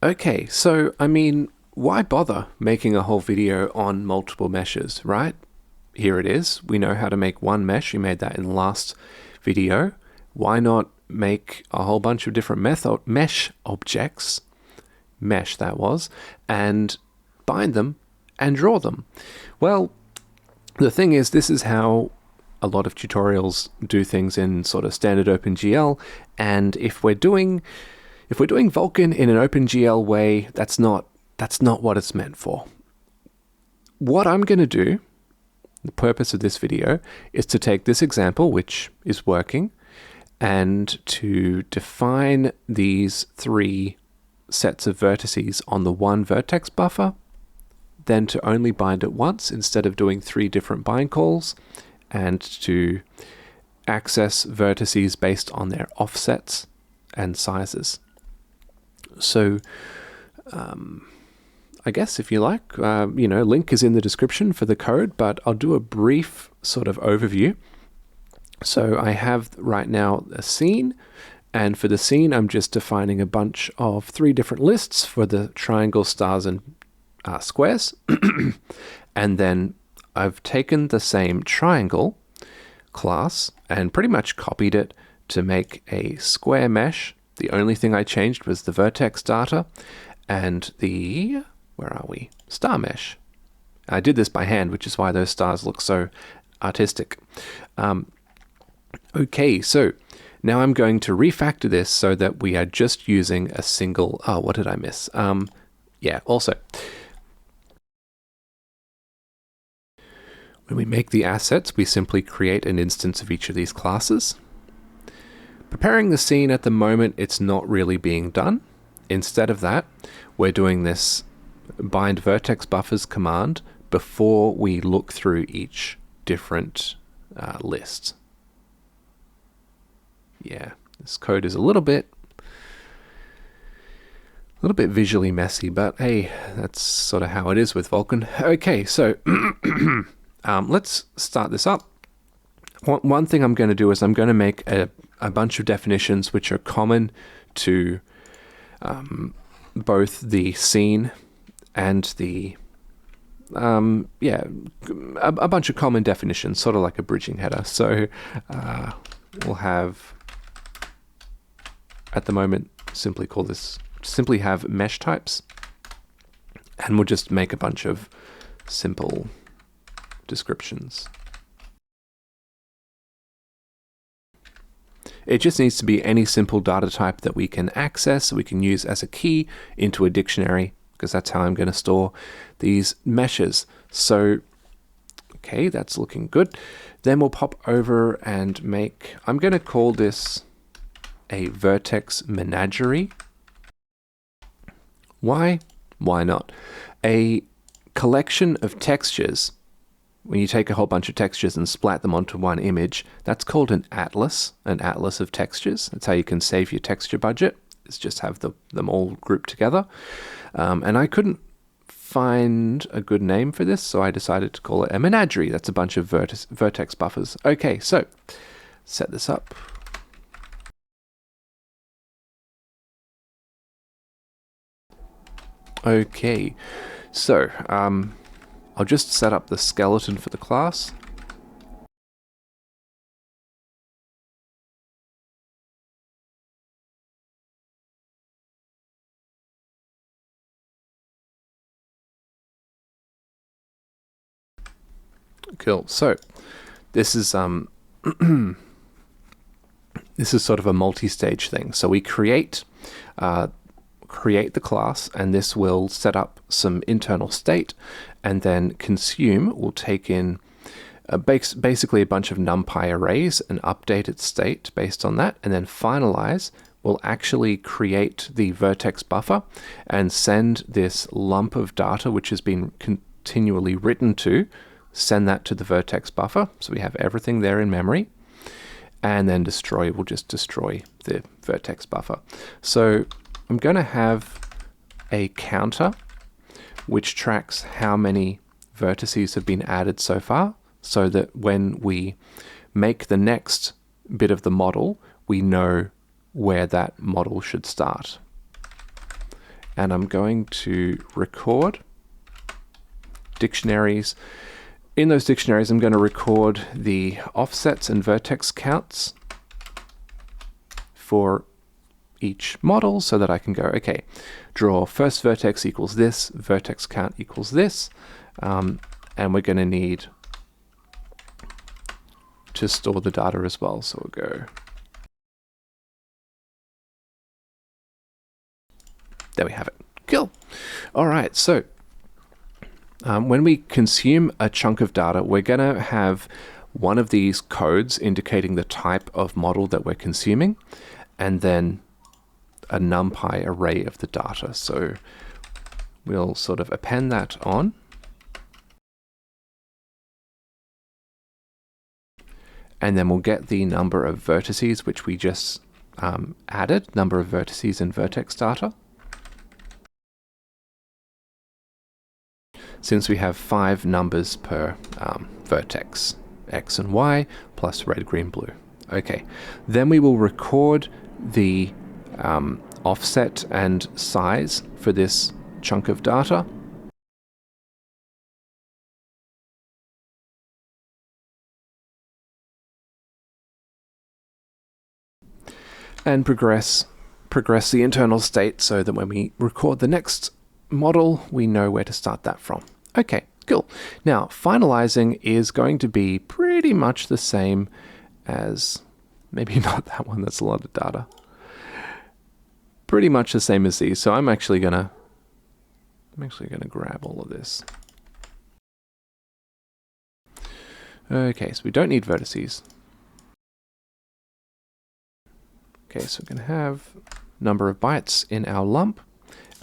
Okay, so I mean, why bother making a whole video on multiple meshes, right? Here it is. We know how to make one mesh. We made that in the last video. Why not make a whole bunch of different mesh objects, mesh that was, and bind them and draw them? Well, the thing is, this is how a lot of tutorials do things in sort of standard OpenGL, and if we're doing Vulkan in an OpenGL way, that's not what it's meant for. What I'm going to do, the purpose of this video, is to take this example, which is working, and to define these three sets of vertices on the one vertex buffer, then to only bind it once instead of doing three different bind calls, and to access vertices based on their offsets and sizes. So I guess if you like, link is in the description for the code, but I'll do a brief sort of overview. So I have right now a scene, and for the scene I'm just defining a bunch of three different lists for the triangles, stars, and squares. And then I've taken the same triangle class and pretty much copied it to make a square mesh. The only thing I changed was the vertex data and the, where are we? Star mesh. I did this by hand, which is why those stars look so artistic. Okay, so now I'm going to refactor this so that we are just using a single, oh, what did I miss? Yeah, also, when we make the assets, we simply create an instance of each of these classes. Preparing the scene at the moment, it's not really being done. Instead of that, we're doing this bind vertex buffers command before we look through each different list. Yeah, this code is a little bit visually messy, but hey, that's sort of how it is with Vulkan. Okay, so let's start this up. One thing I'm going to do is I'm going to make a bunch of definitions which are common to both the scene and the a bunch of common definitions, sort of like a bridging header. So we'll have, at the moment, simply have mesh types, and we'll just make a bunch of simple descriptions. It just needs to be any simple data type that we can access, we can use as a key into a dictionary, because that's how I'm going to store these meshes. So, okay, that's looking good. Then we'll pop over and make, I'm going to call this a vertex menagerie. Why? Why not? A collection of textures. When you take a whole bunch of textures and splat them onto one image, that's called an atlas of textures. That's how you can save your texture budget, is just have them all grouped together. And I couldn't find a good name for this, so I decided to call it a menagerie. That's a bunch of vertex buffers. Okay, so set this up. Okay, so I'll just set up the skeleton for the class. Cool. So this is this is sort of a multi-stage thing. So we create the class, and this will set up some internal state, and then consume will take in basically a bunch of NumPy arrays and update its state based on that, and then finalize will actually create the vertex buffer and send this lump of data which has been continually written to, send that to the vertex buffer, so we have everything there in memory, and then destroy will just destroy the vertex buffer. So I'm going to have a counter which tracks how many vertices have been added so far, so that when we make the next bit of the model, we know where that model should start. and I'm going to record dictionaries. In those dictionaries, I'm going to record the offsets and vertex counts for each model so that I can go, okay, draw first vertex equals this, vertex count equals this, and we're going to need to store the data as well. So we'll go, there we have it. Cool. All right, so when we consume a chunk of data, we're going to have one of these codes indicating the type of model that we're consuming, and then a NumPy array of the data. So we'll sort of append that on. And then we'll get the number of vertices, which we just added, number of vertices in vertex data. Since we have 5 numbers per vertex, X and Y, plus red, green, blue. Okay, then we will record the offset and size for this chunk of data. And progress the internal state so that when we record the next model, we know where to start that from. Okay, cool. Now, finalizing is going to be pretty much the same as, maybe not that one, that's a lot of data. Pretty much the same as these. So I'm actually gonna grab all of this. Okay, so we don't need vertices. Okay, so we're going to have number of bytes in our lump,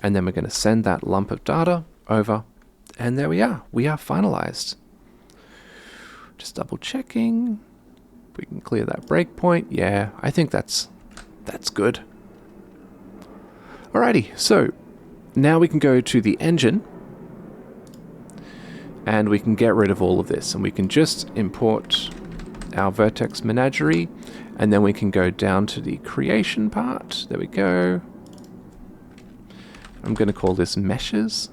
and then we're going to send that lump of data over, and there we are finalized. Just double checking. We can clear that breakpoint. Yeah, I think that's good. Alrighty, so now we can go to the engine, and we can get rid of all of this, and we can just import our Vertex Menagerie, and then we can go down to the creation part. There we go. I'm going to call this meshes.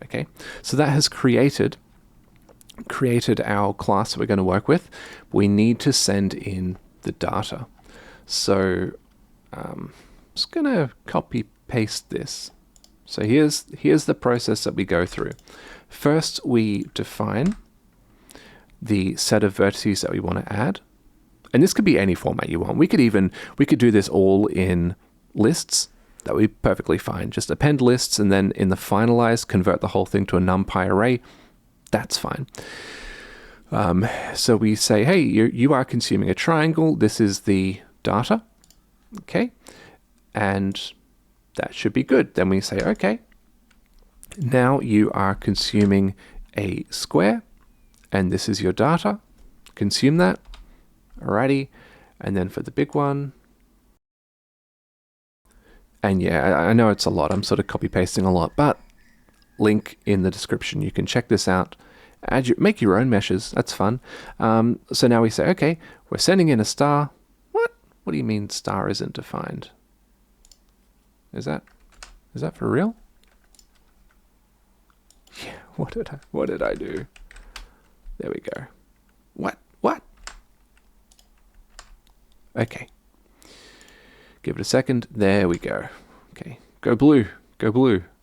Okay, so that has created our class that we're going to work with. We need to send in the data. So I'm just going to copy paste this. So here's the process that we go through. First, we define the set of vertices that we want to add. And this could be any format you want. We could do this all in lists. That would be perfectly fine. Just append lists, and then in the finalize, convert the whole thing to a NumPy array. That's fine. So we say, hey, you are consuming a triangle. This is the data. Okay. And that should be good. Then we say, okay, now you are consuming a square, and this is your data. Consume that. Alrighty. And then for the big one, and yeah, I know it's a lot. I'm sort of copy pasting a lot, but link in the description. You can check this out. Make your own meshes. That's fun. So now we say, okay, we're sending in a star. What? What do you mean star isn't defined? Is that for real? Yeah. What did I do? There we go. What? Okay. Give it a second. There we go. Okay. Go blue.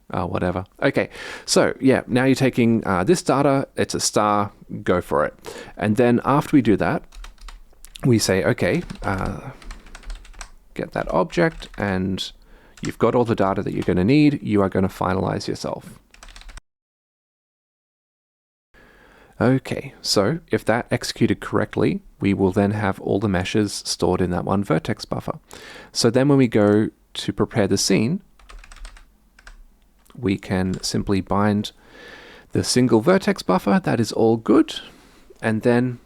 Whatever. Okay. So yeah, now you're taking this data. It's a star. Go for it. And then after we do that, we say, okay, get that object, and you've got all the data that you're going to need. You are going to finalize yourself. Okay, so if that executed correctly, we will then have all the meshes stored in that one vertex buffer. So then when we go to prepare the scene, we can simply bind the single vertex buffer. That is all good. And then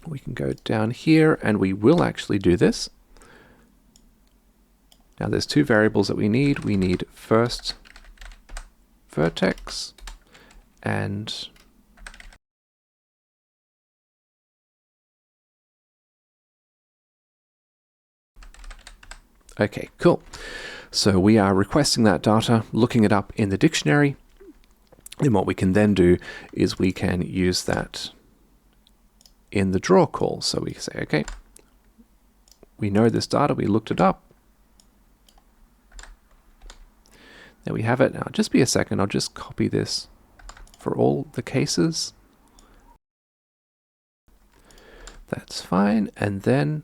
we can go down here, and we will actually do this. Now there's 2 variables that we need. We need first vertex and Okay, cool. So we are requesting that data, looking it up in the dictionary, and what we can then do is we can use that in the draw call. So we say, okay, we know this data, we looked it up. There we have it. Now, just be a second, I'll just copy this for all the cases. That's fine, and then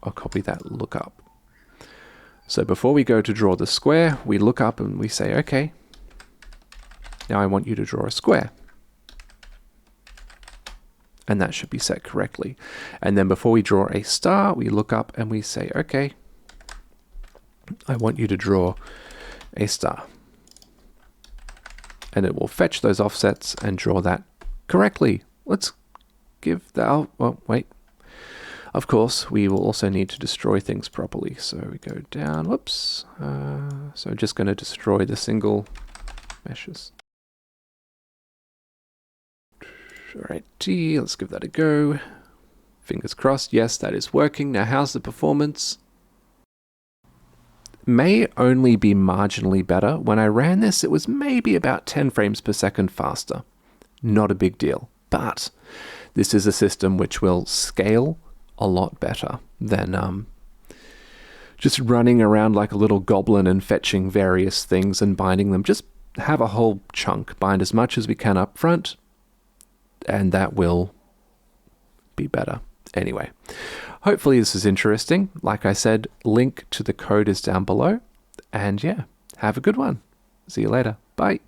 I'll copy that lookup. So before we go to draw the square, we look up and we say, okay, now I want you to draw a square. And that should be set correctly. And then before we draw a star, we look up and we say, okay, I want you to draw a star. And it will fetch those offsets and draw that correctly. Let's give that, oh, wait. Of course, we will also need to destroy things properly. So we go down, whoops. So just going to destroy the single meshes. Alrighty, let's give that a go. Fingers crossed, yes, that is working. Now, how's the performance? May only be marginally better. When I ran this, it was maybe about 10 frames per second faster. Not a big deal, but this is a system which will scale a lot better than just running around like a little goblin and fetching various things and binding them. Just have a whole chunk, bind as much as we can up front, and that will be better. Anyway, hopefully this is interesting. Like I said, link to the code is down below. And yeah, have a good one. See you later. Bye.